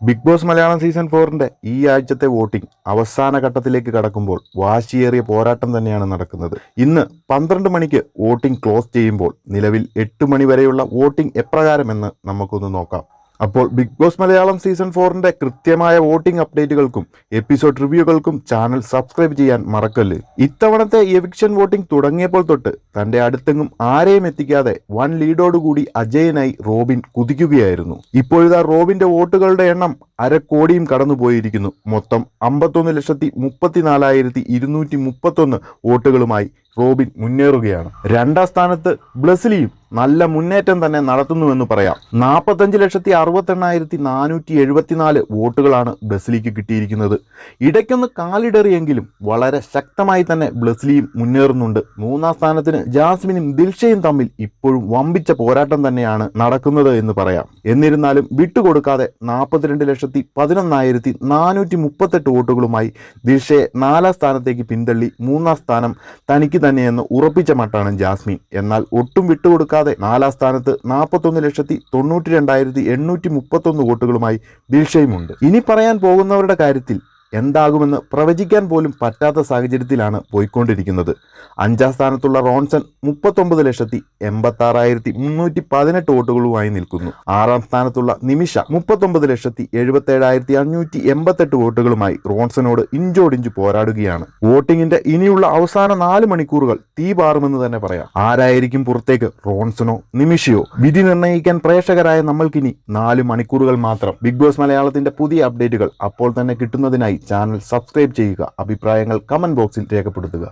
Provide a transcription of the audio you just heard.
Big boss Malayalam season 4ന്റെ ഈ ആഴ്ചത്തെ voting അവസാന ഘട്ടത്തിലേക്ക് കടക്കുമ്പോൾ വാശിയേറിയ പോരാട്ടം തന്നെയാണ് നടക്കുന്നത്. ഇന്ന് 12 മണിക്ക് വോട്ടിംഗ് ക്ലോസ് ചെയ്യുമ്പോൾ നിലവിൽ 8 മണി വരെയുള്ള വോട്ടിംഗ് എപ്രകാരമെന്ന് നമുക്കൊന്ന് നോക്കാം. അപ്പോൾ ബിഗ് ബോസ് മലയാളം സീസൺ 4ന്റെ കൃത്യമായ വോട്ടിംഗ് അപ്ഡേറ്റുകൾക്കും എപ്പിസോഡ് റിവ്യൂകൾക്കും ചാനൽ സബ്സ്ക്രൈബ് ചെയ്യാൻ മറക്കല്ല്. ഇത്തവണത്തെ എവിക്ഷൻ വോട്ടിംഗ് തുടങ്ങിയപ്പോൾ തൊട്ട് തന്റെ അടുത്തെങ്ങും ആരെയും എത്തിക്കാതെ വൻ ലീഡോടുകൂടി അജയനായി റോബിൻ കുതിക്കുകയായിരുന്നു. ഇപ്പോഴിതാ റോബിന്റെ വോട്ടുകളുടെ എണ്ണം 1/2 കോടിയും കടന്നുപോയിരിക്കുന്നു. മൊത്തം 51,34,231 വോട്ടുകളുമായി റോബിൻ മുന്നേറുകയാണ്. രണ്ടാം സ്ഥാനത്ത് ബ്ലസ്ലിയും നല്ല മുന്നേറ്റം തന്നെ നടത്തുന്നുവെന്ന് പറയാം. 45,68,474 വോട്ടുകളാണ് ബ്ലസ്ലിക്ക് കിട്ടിയിരിക്കുന്നത്. ഇടയ്ക്കൊന്ന് കാലിടറിയെങ്കിലും വളരെ ശക്തമായി തന്നെ ബ്ലസ്ലിയും മുന്നേറുന്നുണ്ട്. മൂന്നാം സ്ഥാനത്തിന് ജാസ്മിനും ദിൽഷയും തമ്മിൽ ഇപ്പോഴും വമ്പിച്ച പോരാട്ടം തന്നെയാണ് നടക്കുന്നത് എന്ന് പറയാം. എന്നിരുന്നാലും വിട്ടുകൊടുക്കാതെ 42,11,438 വോട്ടുകളുമായി ദിൽഷയെ 4ാം സ്ഥാനത്തേക്ക് പിന്തള്ളി 3ാം സ്ഥാനം തനിക്ക് തന്നെയെന്ന് ഉറപ്പിച്ച മട്ടാണ് ജാസ്മിൻ. എന്നാൽ ഒട്ടും വിട്ടുകൊടുക്കാതെ 4ാം സ്ഥാനത്ത് 41,92,831 വോട്ടുകളുമായി ദിൽഷയുമുണ്ട്. ഇനി പറയാൻ പോകുന്നവരുടെ കാര്യത്തിൽ എന്താകുമെന്ന് പ്രവചിക്കാൻ പോലും പറ്റാത്ത സാഹചര്യത്തിലാണ് പോയിക്കൊണ്ടിരിക്കുന്നത്. 5ാം സ്ഥാനത്തുള്ള റോൺസൺ 39,86,318 വോട്ടുകളുമായി നിൽക്കുന്നു. 6ാം സ്ഥാനത്തുള്ള നിമിഷ 39,77,588 വോട്ടുകളുമായി റോൺസനോട് ഇഞ്ചോടിഞ്ച് പോരാടുകയാണ്. വോട്ടിങ്ങിന്റെ ഇനിയുള്ള അവസാന 4 മണിക്കൂറുകൾ തീ പാറുമെന്ന് തന്നെ പറയാം. ആരായിരിക്കും പുറത്തേക്ക്, റോൺസണോ നിമിഷയോ? വിധി നിർണ്ണയിക്കാൻ പ്രേക്ഷകരായ നമ്മൾക്കിനി 4 മണിക്കൂറുകൾ മാത്രം. ബിഗ് ബോസ് മലയാളത്തിന്റെ പുതിയ അപ്ഡേറ്റുകൾ അപ്പോൾ തന്നെ കിട്ടുന്നതിനായി ചാനൽ സബ്സ്ക്രൈബ് ചെയ്യുക. അഭിപ്രായങ്ങൾ കമന്റ് ബോക്സിൽ രേഖപ്പെടുത്തുക.